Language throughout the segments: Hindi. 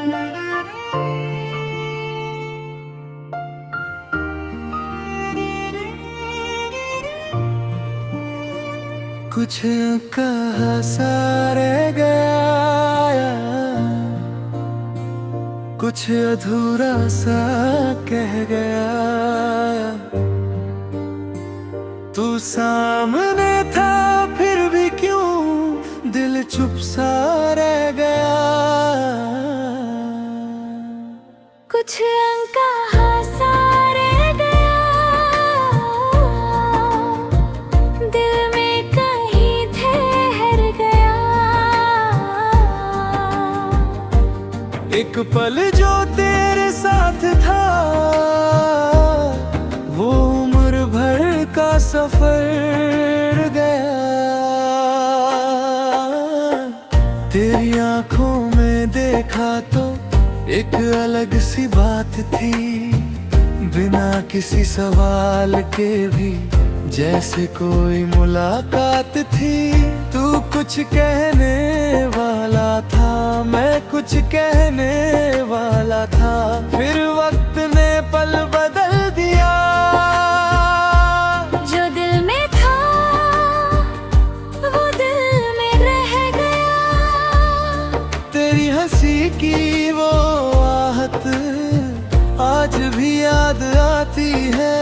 कुछ कहा सा रह गया, कुछ अधूरा सा कह गया। तू सामने था फिर भी क्यों दिल चुप सा रह गया। कुछ अनकहा सा रह गया, दिल में कहीं ठहर गया। एक पल जो तेरे साथ था, वो उम्र भर का सफर गया। तेरी आंखों में देखा तो एक अलग सी बात थी, बिना किसी सवाल के भी जैसे कोई मुलाकात थी। तू कुछ कहने वाला था, मैं कुछ कहने वाला था, फिर वक्त ने पल बदल दिया। जो दिल में था वो दिल में रह गया। तेरी हंसी की वो आहट आज भी याद आती है,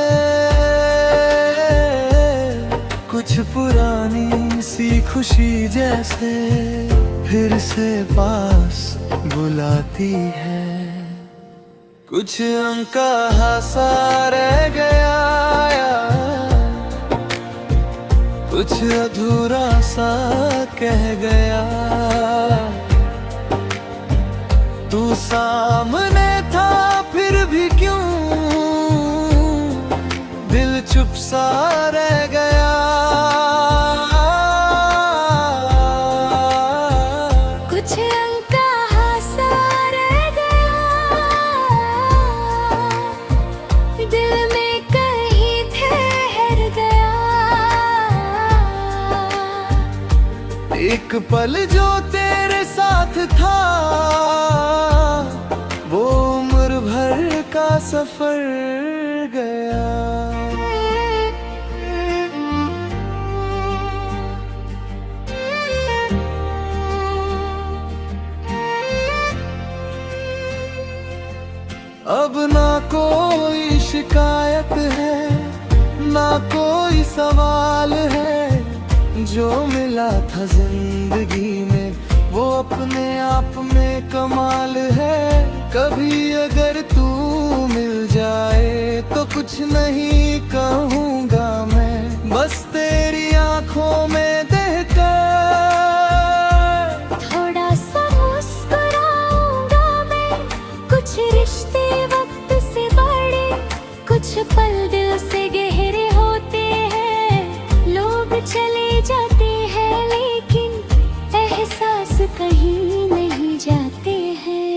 कुछ पुरानी सी खुशी जैसे फिर से पास बुलाती है। कुछ अनकहा सा रह गया, कुछ अधूरा सा कह गया। तू सामने था फिर भी क्यों दिल चुप सा रह गया। कुछ अनकहा सा रह गया, दिल में कहीं ठहर गया। एक पल जो तेरे साथ था, वो उम्र भर का सफर गया। अब ना कोई शिकायत है, ना कोई सवाल है। जो मिला था जिंदगी में वो अपने आप में कमाल है। कभी अगर तू मिल जाए तो कुछ नहीं कहूँगा मैं, बस तेरी आंखों में देखकर थोड़ा सा मुस्कुराऊंगा मैं। कुछ रिश्ते वक्त से बड़े, कुछ पल दिल से गहरे होते हैं। लोग चले जाते हैं लेकिन एहसास कहीं नहीं जाते हैं।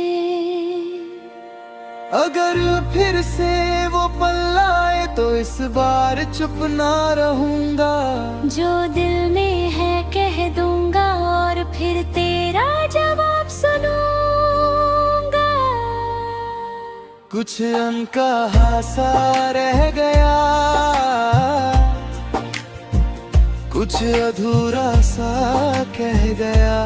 अगर फिर से वो पल आए तो इस बार चुप ना रहूंगा। जो दिल में है कह दूंगा और फिर तेरा जवाब सुनूंगा। कुछ अनकहा सा रह गया, कुछ अधूरा सा कह गया।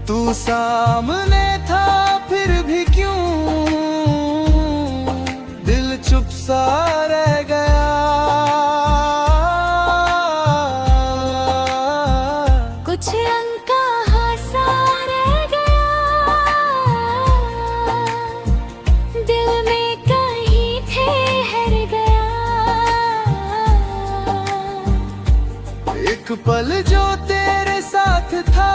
तू सामने था फिर भी क्यों दिल चुप सा रह गया। कुछ अनकहा सा रह गया, दिल में कहीं ठहर गया। एक पल जो तेरे साथ था,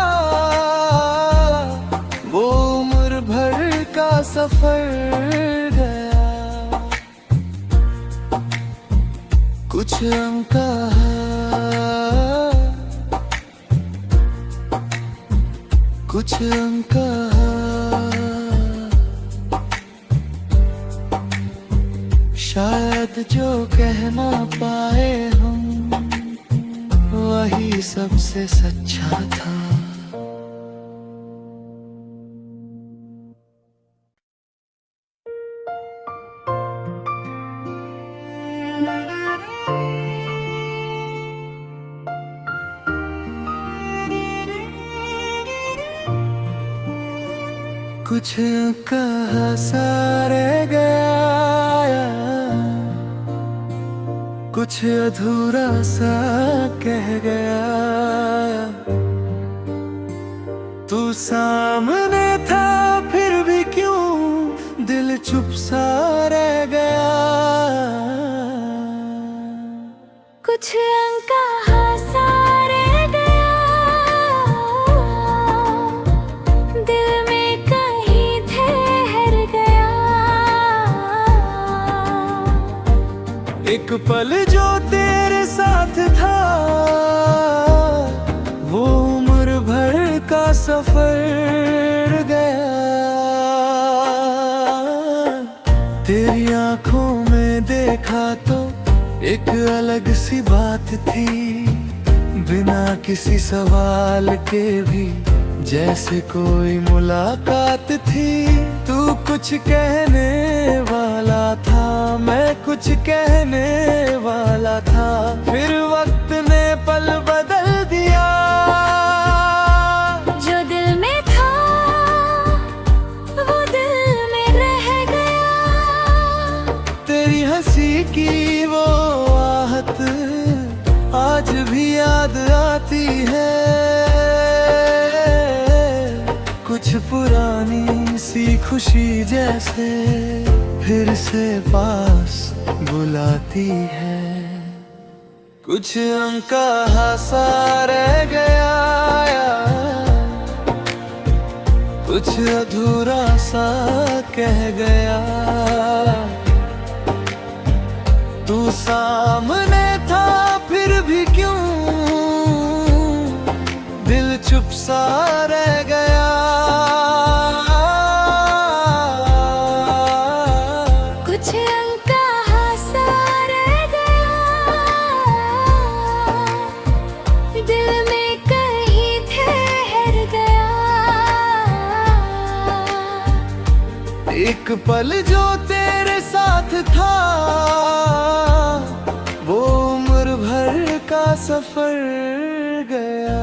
वो उम्र भर का सफर गया। कुछ अनकहा, कुछ अनकहा। शायद जो कह ना पाए हम, वही सबसे सच्चा था। कुछ कहा सा रह गया, कुछ अधूरा सा कह गया। तू सामने था फिर भी क्यों दिल चुप सा रह गया। कुछ अनकहा सा रह गया, दिल में कहीं ठहर गया। एक पल जो तेरे साथ था, वो उम्र भर का सफर गया। तेरी आंखों में देखा तो एक अलग सी बात थी, बिना किसी सवाल के भी जैसे कोई मुलाकात थी। तू कुछ कहने वाला था, मैं कुछ कहने वाला था, फिर वक्त ने पल बदल दिया। जो दिल में था वो दिल में रह गया। तेरी हंसी की वो आहट आज भी याद आती है। कुछ पुरानी सी खुशी जैसे फिर से पास बुलाती है। कुछ अनकहा सा रह गया, कुछ अधूरा सा कह गया। तू सामने था फिर भी क्यों दिल चुप सा रह गया। कुछ अनकहा सा रह गया, दिल में कहीं ठहर गया। एक पल जो तेरे साथ था, वो उम्र भर का सफर गया।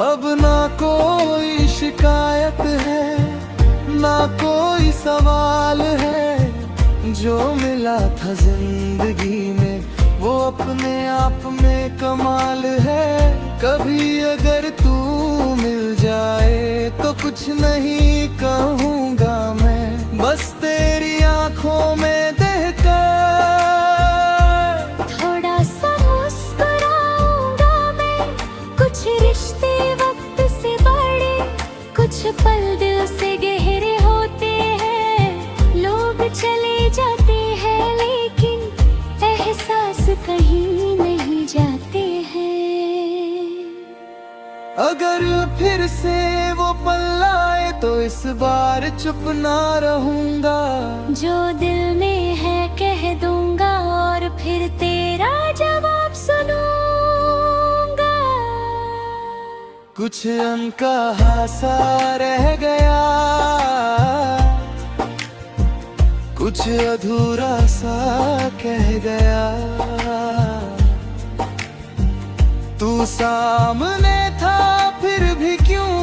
अब ना कोई शिकायत है, ना कोई सवाल है। जो मिला था जिंदगी में वो अपने आप में कमाल है। कभी अगर तू मिल जाए तो कुछ नहीं कहूँगा मैं, बस तेरी आंखों में देखकर थोड़ा सा मुस्कुराऊंगा मैं। कुछ रिश्ते वक्त से बड़े, कुछ पल दिल से गहरे होते हैं। लोग चले जाते हैं लेकिन एहसास कहीं नहीं जाते हैं। अगर फिर से वो पल आए तो इस बार चुप ना रहूंगा। जो दिल में है कह दूंगा और फिर तेरा जवाब सुनूंगा। कुछ अनकहा सा रह गया, कुछ अधूरा सा कह गया। तू सामने था फिर भी क्यों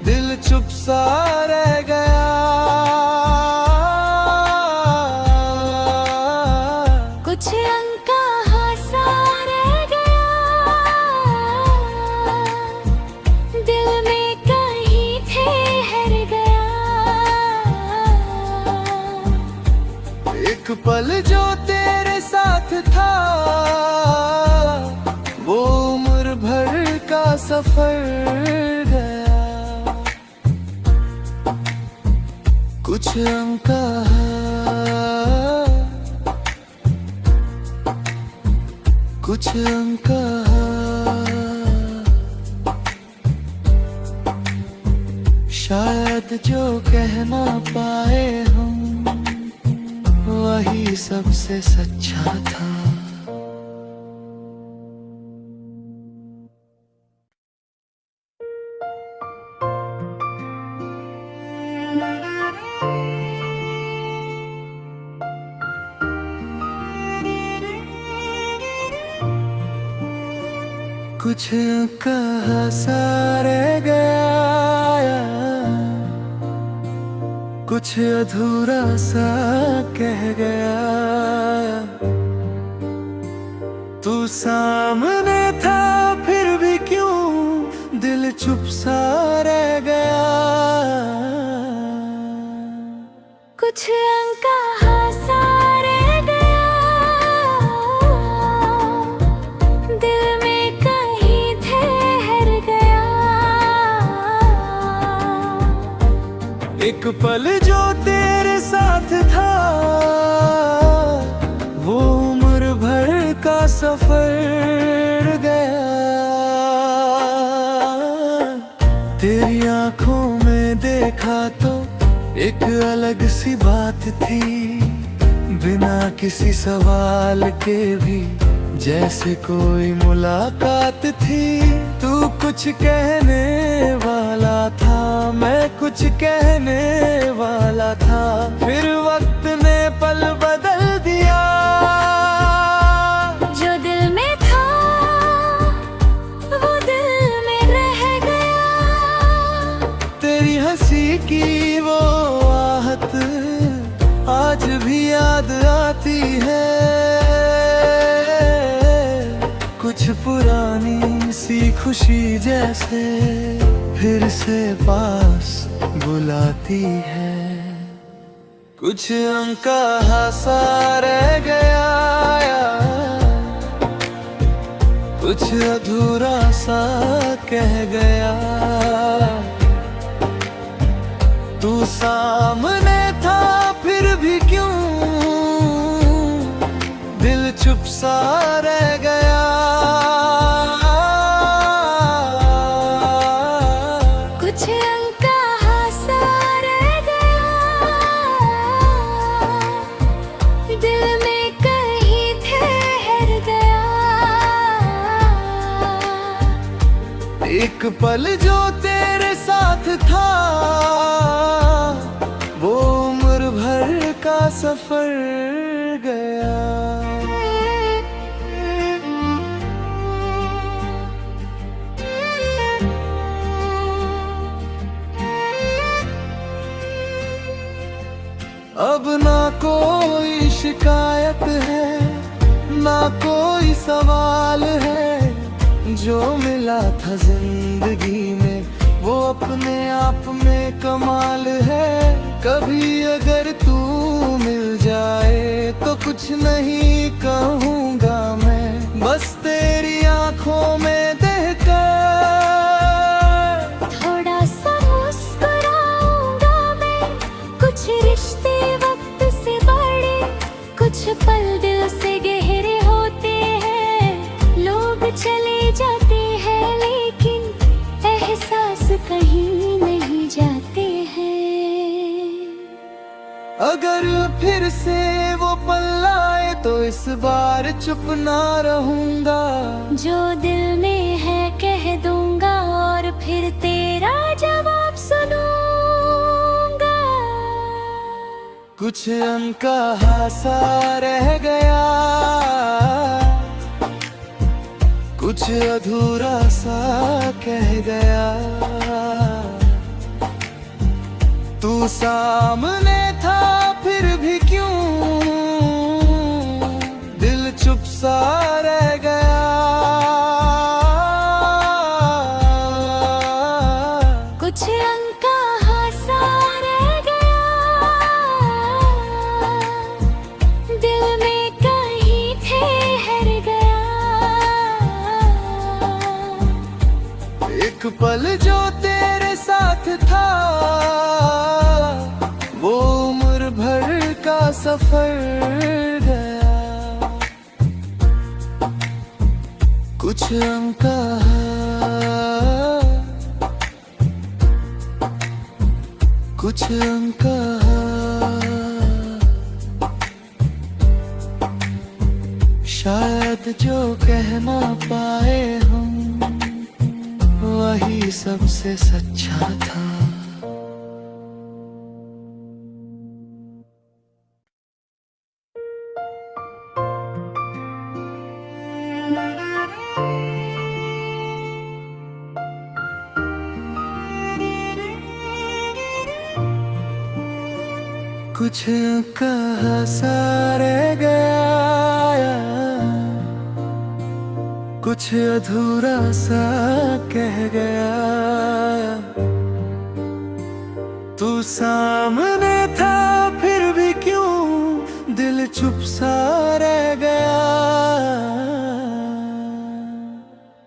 दिल चुप सा रह गया। कुछ अनकहा सा रह गया, दिल में कहीं ठहर गया। एक पल जो तेरे साथ था, वो उम्र भर का सफर गया। कुछ अनकहा, कुछ अनकहा। शायद जो कह ना पाए हम, वही सबसे सच्चा था। कुछ कहा सा रह गया, कुछ अधूरा सा कह गया। तू सामने था फिर भी क्यों दिल चुप सा रह गया। कुछ अनकहा सा रह गया, दिल में कहीं ठहर गया। एक पल जो तेरे साथ था, वो उम्र भर का सफर गया। तेरी आंखों में देखा तो एक अलग सी बात थी, बिना किसी सवाल के भी जैसे कोई मुलाकात थी। तू कुछ कहने वाला था, मैं कुछ कहने वाला था, फिर वक्त ने पल बदल दिया। जो दिल में था वो दिल में रह गया। तेरी हंसी की वो आहट आज भी याद आती है, कुछ पुरानी सी खुशी जैसे फिर से पास बुलाती है। कुछ अनकहा सा रह गया, कुछ अधूरा सा कह गया। तू सामने था फिर भी क्यों दिल चुप सा रह गया। कुछ अनकहा सा रह गया, दिल में कहीं ठहर गया। एक पल जो तेरे साथ था, वो उम्र भर का सफर गया। अब ना कोई शिकायत है, ना कोई सवाल है। जो मिला था जिंदगी में वो अपने आप में कमाल है। कभी अगर तू मिल जाए तो कुछ नहीं कहूँगा मैं, बस तेरी आंखों में देखकर थोड़ा सा मुस्कुराऊंगा मैं। कुछ रिश्ते वक्त से बड़े, कुछ पल दिल से गहरे होते हैं। लोग चले जाते हैं लेकिन एहसास कहीं नहीं जाते हैं। अगर फिर से वो पल आए तो इस बार चुप ना रहूंगा। जो दिल में है कह दूंगा और फिर तेरा जवाब सुनूंगा। कुछ अनकहा सा रह गया, कुछ अधूरा सा कह गया। तू सामने था फिर भी क्यों दिल चुप सा रह गया। कुछ अनकहा सा रह गया, दिल में कहीं ठहर गया। एक पल जो तेरे साथ था, वो उम्र भर का सफर गया। कुछ अनकहा, कुछ अनकहा। शायद जो कह ना पाए हम, वही सबसे सच्चा था। कुछ कहा सा रह गया, कुछ अधूरा सा कह गया। तू सामने था फिर भी क्यों दिल चुप सा रह गया।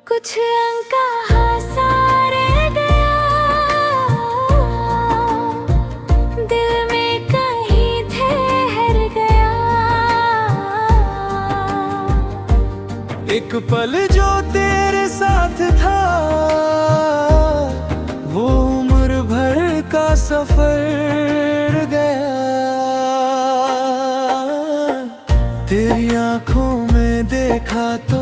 कुछ अनकहा सा रह गया, दिल में कहीं ठहर गया। एक पल जो तेरे साथ था, वो उम्र भर का सफर गया। तेरी आंखों में देखा तो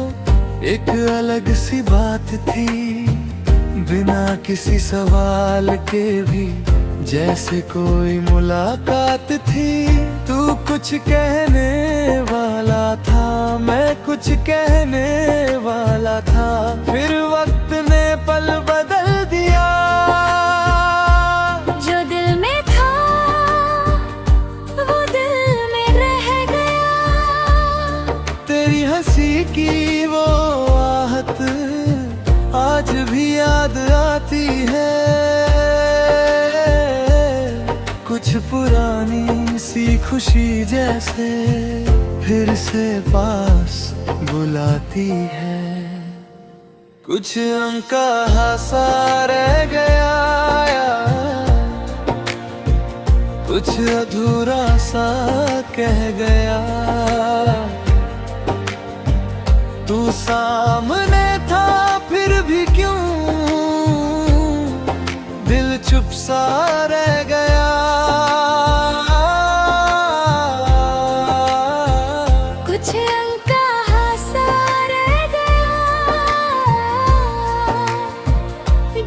एक अलग सी बात थी, बिना किसी सवाल के भी जैसे कोई मुलाकात थी। तू कुछ कहने वाला था, मैं कुछ कहने वाला था, फिर वक्त ने पल बदल दिया। जो दिल में था वो दिल में रह गया। तेरी हंसी की वो आहट आज भी याद आती है। कुछ पुरानी सी खुशी जैसे फिर से पास बुलाती है। कुछ अनकहा सा रह गया, कुछ अधूरा सा कह गया। तू सामने था फिर भी क्यों दिल चुप सा रह गया। कुछ अनकहा सा रह गया,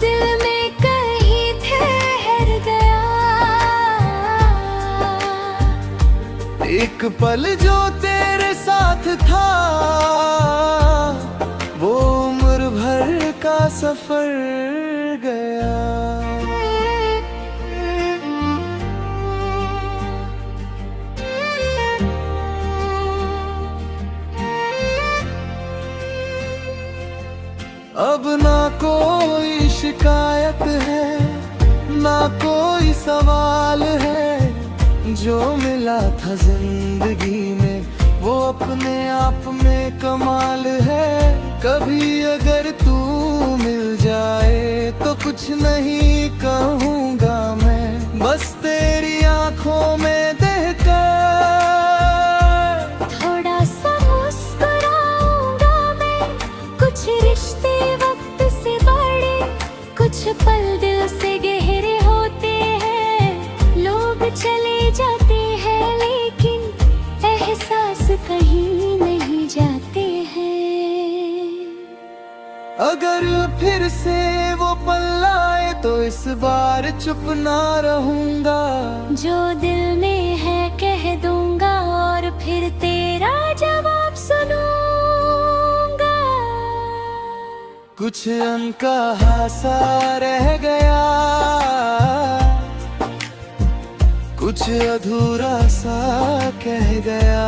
दिल में कहीं ठहर गया। एक पल जो तेरे साथ था, वो उम्र भर का सफर गया। अब ना कोई शिकायत है, ना कोई सवाल है। जो मिला था जिंदगी में वो अपने आप में कमाल है। कभी अगर तू मिल जाए तो कुछ नहीं कहूँगा मैं, बस तेरी आंखों में देखकर थोड़ा सा मुस्कुराऊंगा मैं। कुछ रिश्ते वक्त से बड़े, कुछ पल दिल से गहरे होते हैं। लोग चले जाते हैं लेकिन एहसास कहीं नहीं जाते हैं। अगर फिर से वो पल आए तो इस बार चुप ना रहूंगा। जो दिल में है कह दूंगा और फिर तेरा जवाब सुनूंगा। कुछ अनकहा सा रह गया, कुछ अधूरा सा कह गया।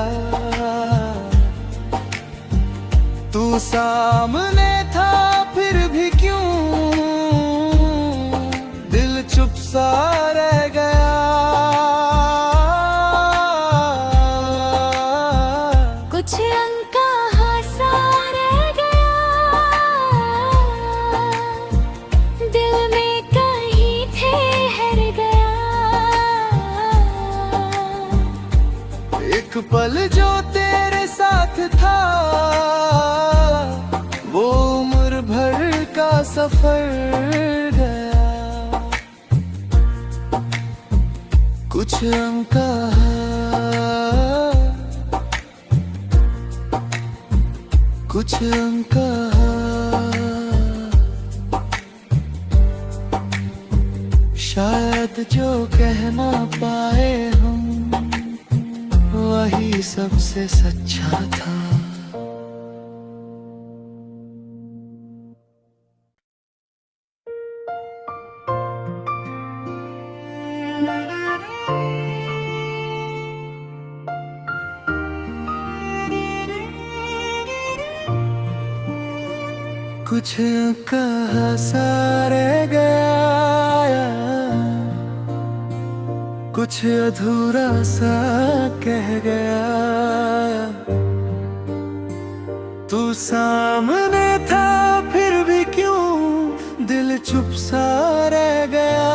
तू सामने था फिर भी क्यों दिल चुप सा रह गया। कुछ अनकहा सा रह गया, दिल में कहीं ठहर गया। एक पल जो तेरे साथ था, वो उम्र भर का सफर गया। कुछ अनकहा, कुछ अनकहा, शायद जो कह ना पाए हम वही सबसे सच्चा था। कुछ कहा सा रह गया, कुछ अधूरा सा कह गया। तू सामने था फिर भी क्यों दिल चुप सा रह गया।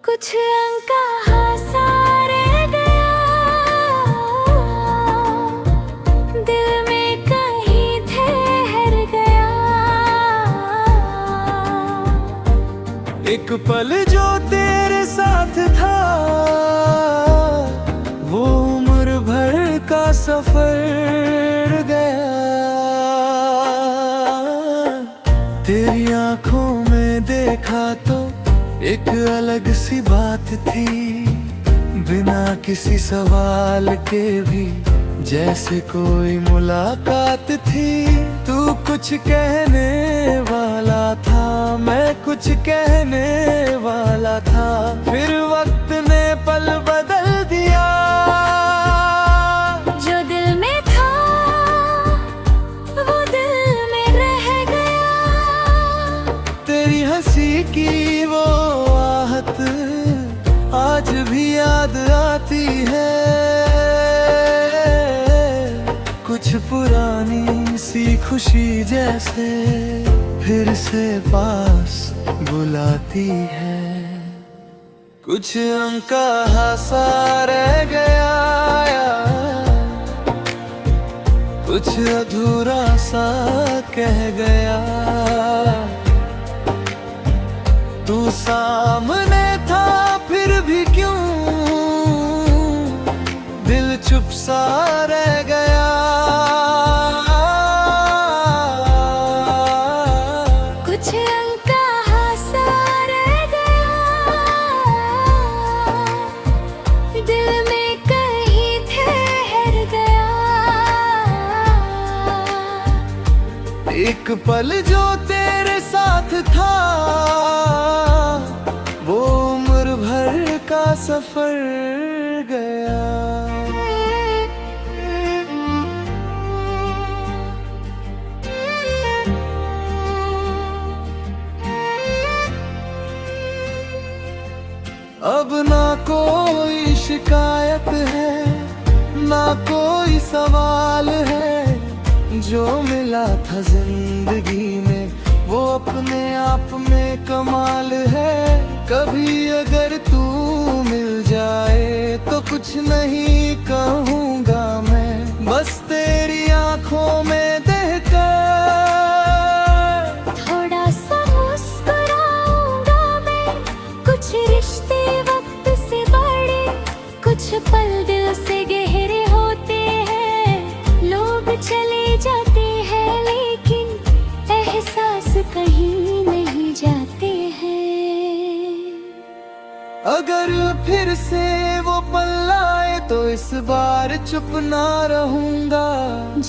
कुछ अनकहा सा रह गया, दिल में कहीं ठहर गया। एक पल जो तेरे साथ था, वो उम्र भर का सफर गया। तेरी आंखों में देखा तो एक अलग सी बात थी, बिना किसी सवाल के भी जैसे कोई मुलाकात थी। तू कुछ कहने वाला था, मैं कुछ कहने वाला था, फिर वक्त ने पल बदल दिया। जो दिल में था वो दिल में रह गया। तेरी हंसी की वो आहट आज भी याद आती है। कुछ पुरानी सी खुशी जैसे फिर से पास बुलाती है। कुछ अनकहा सा रह गया, कुछ अधूरा सा कह गया। तू सामने था फिर भी क्यों दिल चुप सा रह गया। कुछ अनकहा सा रह गया, दिल में कहीं ठहर गया। एक पल जो तेरे साथ था, वो उम्र भर का सफर गया। अब ना कोई शिकायत है, ना कोई सवाल है। जो मिला था जिंदगी में वो अपने आप में कमाल है। कभी अगर तू मिल जाए तो कुछ नहीं कहूँगा मैं, बस तेरी आंखों में देखकर थोड़ा सा मुस्कुराऊंगा मैं। कुछ रिश्ते वक्त से बड़े, कुछ पल दिल से गहरे होते हैं। लोग चले जाते हैं लेकिन एहसास कहीं नहीं जाते हैं। अगर फिर से वो पल आए तो इस बार चुप ना रहूंगा।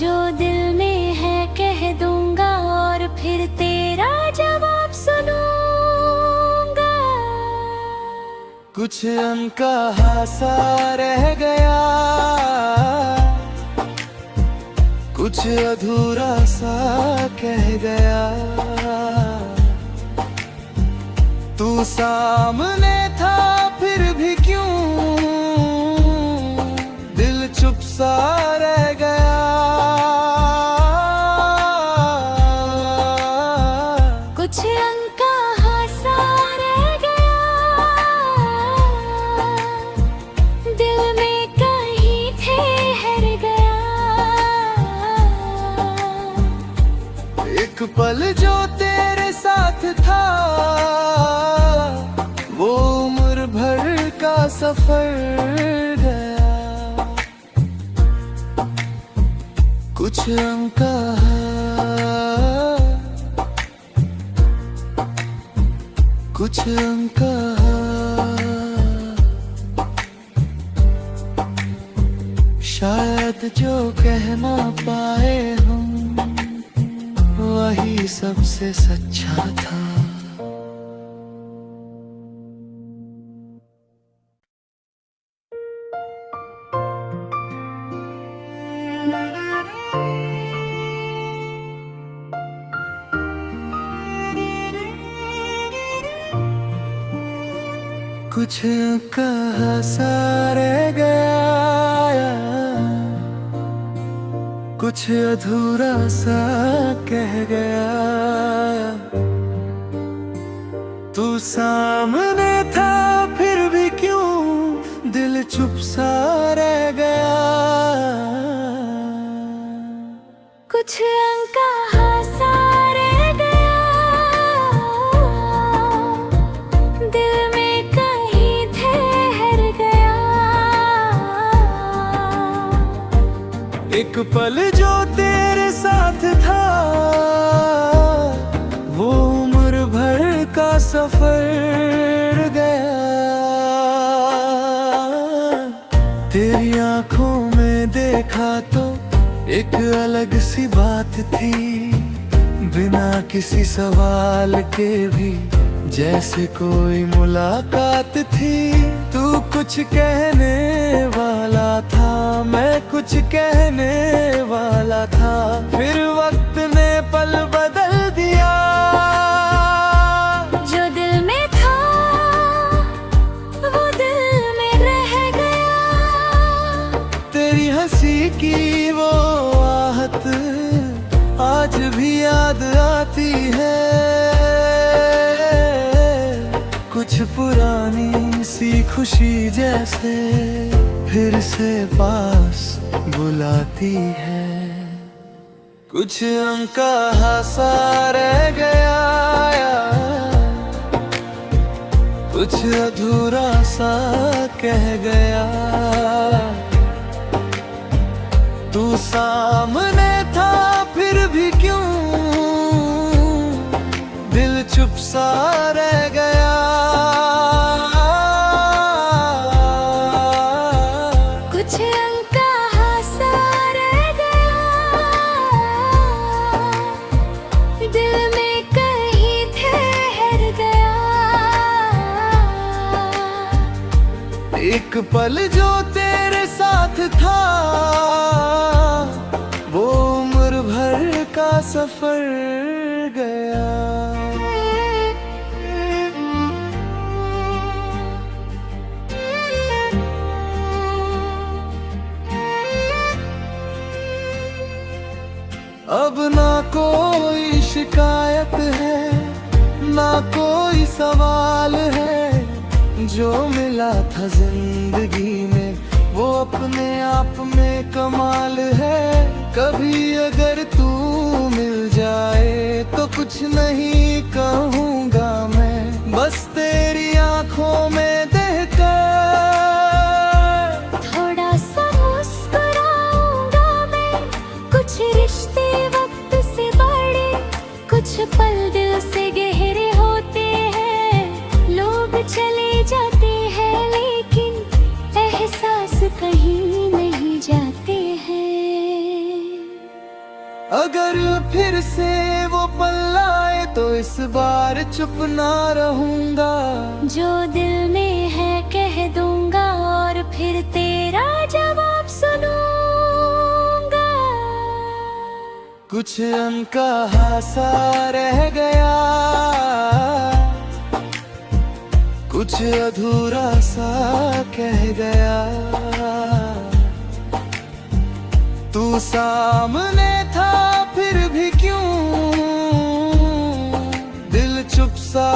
जो दिल में है कह दूंगा और फिर तेरा जवाब सुनूंगा। कुछ अनकहा सा रह गया, कुछ अधूरा सा कह गया। तू सामने था फिर भी क्यों दिल चुप सा रह गया। कुछ अनकहा सा रह गया, दिल में कहीं ठहर गया। एक पल जो तेरे साथ था, वो उम्र भर का सफर गया। कुछ अनकहा, कुछ अनकहा, शायद जो कह ना पाए हम वही सबसे सच्चा था। कुछ कहा सा रह गया, कुछ अधूरा सा कह गया। तू सामने था फिर भी क्यों दिल चुप सा रह गया। कुछ अनकहा सा रह गया, दिल में कहीं ठहर गया। एक पल जो तेरे साथ था, वो उम्र भर का सफर गया। तेरी आंखों में देखा तो एक अलग सी बात थी, बिना किसी सवाल के भी जैसे कोई मुलाकात थी। तू कुछ कहने वाला था, मैं कुछ कहने वाला था, फिर वक्त ने पल बदल दिया। जो दिल में था वो दिल में रह गया। तेरी हंसी की वो आहट आज भी याद आती है। कुछ पुरानी सी खुशी जैसे फिर से पास बुलाती है। कुछ अनकहा सा रह गया, कुछ अधूरा सा कह गया। तू सामने था फिर भी क्यों दिल चुप सा रह गया। कुछ अनकहा सा रह गया, दिल में कहीं ठहर गया। एक पल जो तेरे साथ था, वो उम्र भर का सफर गया। अब ना कोई शिकायत है, ना कोई सवाल है। जो मिला था जिंदगी में वो अपने आप में कमाल है। कभी अगर तू मिल जाए तो कुछ नहीं कहूँगा मैं, बस तेरी आंखों में देखकर थोड़ा सा मुस्कुराऊंगा मैं। कुछ रिश्ते वक्त से बड़े, कुछ पल दिल से गहरे होते हैं। लोग चले जाते हैं लेकिन एहसास कहीं नहीं जाते हैं। अगर फिर से वो पल आए तो इस बार चुप ना रहूंगा। जो दिल में है कह दूंगा और फिर तेरा जवाब सुनूंगा। कुछ अनकहा सा रह गया, कुछ अधूरा सा कह गया। तू सामने था फिर भी क्यों दिल चुप सा